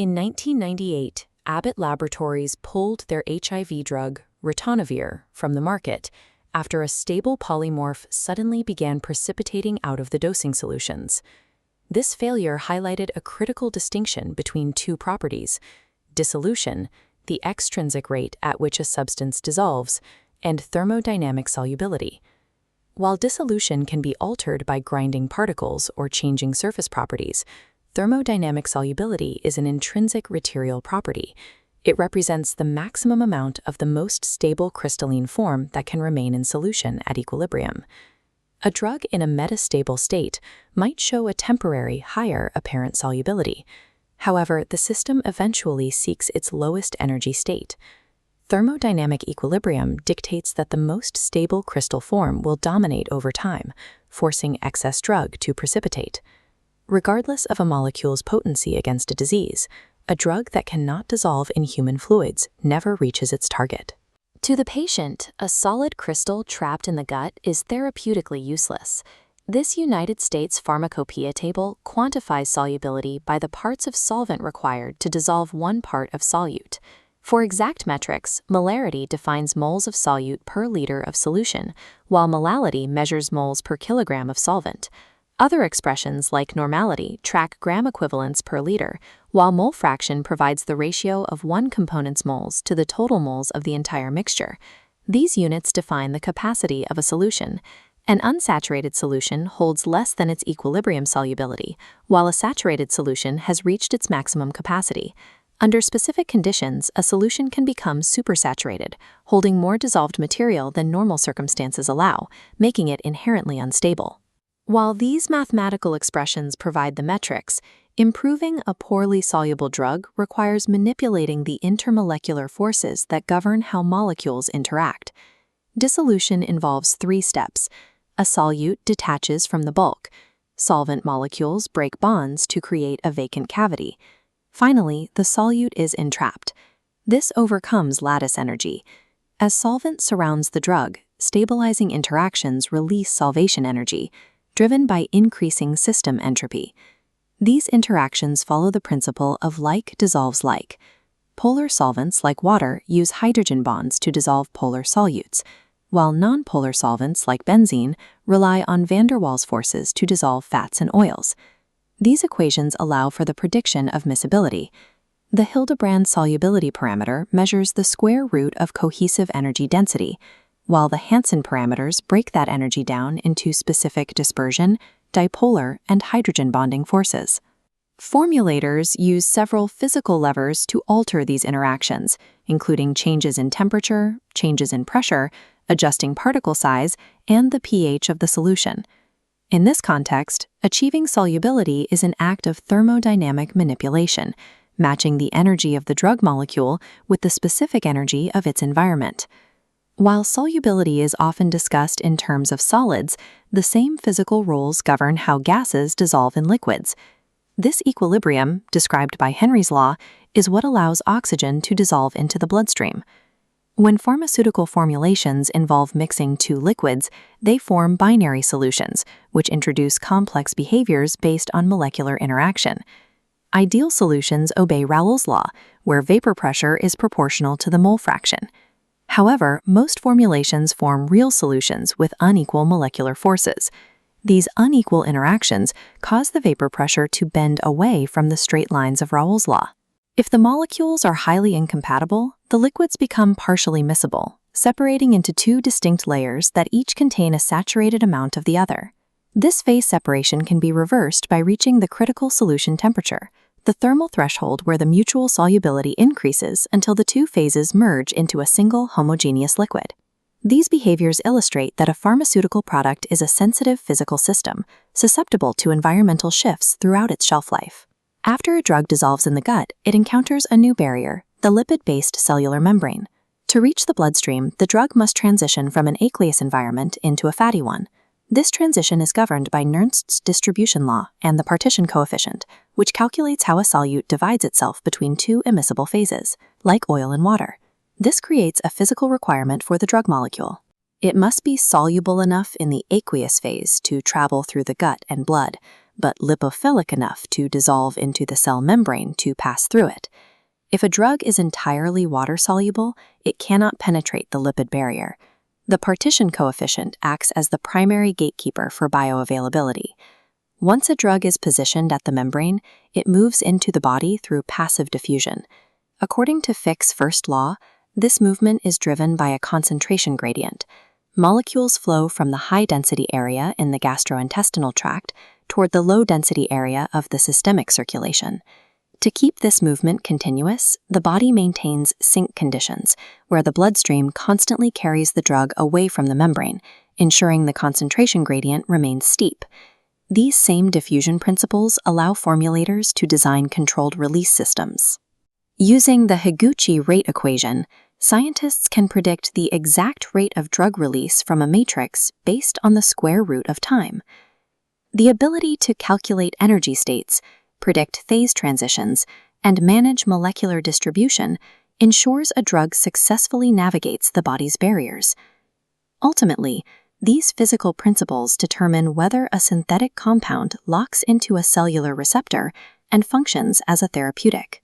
In 1998, Abbott Laboratories pulled their HIV drug, ritonavir, from the market after a stable polymorph suddenly began precipitating out of the dosing solutions. This failure highlighted a critical distinction between two properties: dissolution, the extrinsic rate at which a substance dissolves, and thermodynamic solubility. While dissolution can be altered by grinding particles or changing surface properties, thermodynamic solubility is an intrinsic material property. It represents the maximum amount of the most stable crystalline form that can remain in solution at equilibrium. A drug in a metastable state might show a temporary higher apparent solubility. However, the system eventually seeks its lowest energy state. Thermodynamic equilibrium dictates that the most stable crystal form will dominate over time, forcing excess drug to precipitate. Regardless of a molecule's potency against a disease, a drug that cannot dissolve in human fluids never reaches its target. To the patient, a solid crystal trapped in the gut is therapeutically useless. This United States pharmacopoeia table quantifies solubility by the parts of solvent required to dissolve one part of solute. For exact metrics, molarity defines moles of solute per liter of solution, while molality measures moles per kilogram of solvent. Other expressions like normality track gram equivalents per liter, while mole fraction provides the ratio of one component's moles to the total moles of the entire mixture. These units define the capacity of a solution. An unsaturated solution holds less than its equilibrium solubility, while a saturated solution has reached its maximum capacity. Under specific conditions, a solution can become supersaturated, holding more dissolved material than normal circumstances allow, making it inherently unstable. While these mathematical expressions provide the metrics, improving a poorly soluble drug requires manipulating the intermolecular forces that govern how molecules interact. Dissolution involves 3 steps. A solute detaches from the bulk. Solvent molecules break bonds to create a vacant cavity. Finally, the solute is entrapped. This overcomes lattice energy. As solvent surrounds the drug, stabilizing interactions release solvation energy, driven by increasing system entropy. These interactions follow the principle of like dissolves like. Polar solvents like water use hydrogen bonds to dissolve polar solutes, while nonpolar solvents like benzene rely on van der Waals forces to dissolve fats and oils. These equations allow for the prediction of miscibility. The Hildebrand solubility parameter measures the square root of cohesive energy density, while the Hansen parameters break that energy down into specific dispersion, dipolar, and hydrogen bonding forces. Formulators use several physical levers to alter these interactions, including changes in temperature, changes in pressure, adjusting particle size, and the pH of the solution. In this context, achieving solubility is an act of thermodynamic manipulation, matching the energy of the drug molecule with the specific energy of its environment. While solubility is often discussed in terms of solids, the same physical rules govern how gases dissolve in liquids. This equilibrium, described by Henry's law, is what allows oxygen to dissolve into the bloodstream. When pharmaceutical formulations involve mixing 2 liquids, they form binary solutions, which introduce complex behaviors based on molecular interaction. Ideal solutions obey Raoult's law, where vapor pressure is proportional to the mole fraction. However, most formulations form real solutions with unequal molecular forces. These unequal interactions cause the vapor pressure to bend away from the straight lines of Raoult's law. If the molecules are highly incompatible, the liquids become partially miscible, separating into 2 distinct layers that each contain a saturated amount of the other. This phase separation can be reversed by reaching the critical solution temperature, the thermal threshold where the mutual solubility increases until the 2 phases merge into a single homogeneous liquid. These behaviors illustrate that a pharmaceutical product is a sensitive physical system, susceptible to environmental shifts throughout its shelf life. After a drug dissolves in the gut, it encounters a new barrier, the lipid-based cellular membrane. To reach the bloodstream, the drug must transition from an aqueous environment into a fatty one. This transition is governed by Nernst's distribution law and the partition coefficient, which calculates how a solute divides itself between 2 immiscible phases, like oil and water. This creates a physical requirement for the drug molecule. It must be soluble enough in the aqueous phase to travel through the gut and blood, but lipophilic enough to dissolve into the cell membrane to pass through it. If a drug is entirely water-soluble, it cannot penetrate the lipid barrier. The partition coefficient acts as the primary gatekeeper for bioavailability. Once a drug is positioned at the membrane, it moves into the body through passive diffusion. According to Fick's first law, this movement is driven by a concentration gradient. Molecules flow from the high-density area in the gastrointestinal tract toward the low-density area of the systemic circulation. To keep this movement continuous, the body maintains sink conditions, where the bloodstream constantly carries the drug away from the membrane, ensuring the concentration gradient remains steep. These same diffusion principles allow formulators to design controlled release systems. Using the Higuchi rate equation, scientists can predict the exact rate of drug release from a matrix based on the square root of time. The ability to calculate energy states, predict phase transitions, and manage molecular distribution ensures a drug successfully navigates the body's barriers. Ultimately, these physical principles determine whether a synthetic compound locks into a cellular receptor and functions as a therapeutic.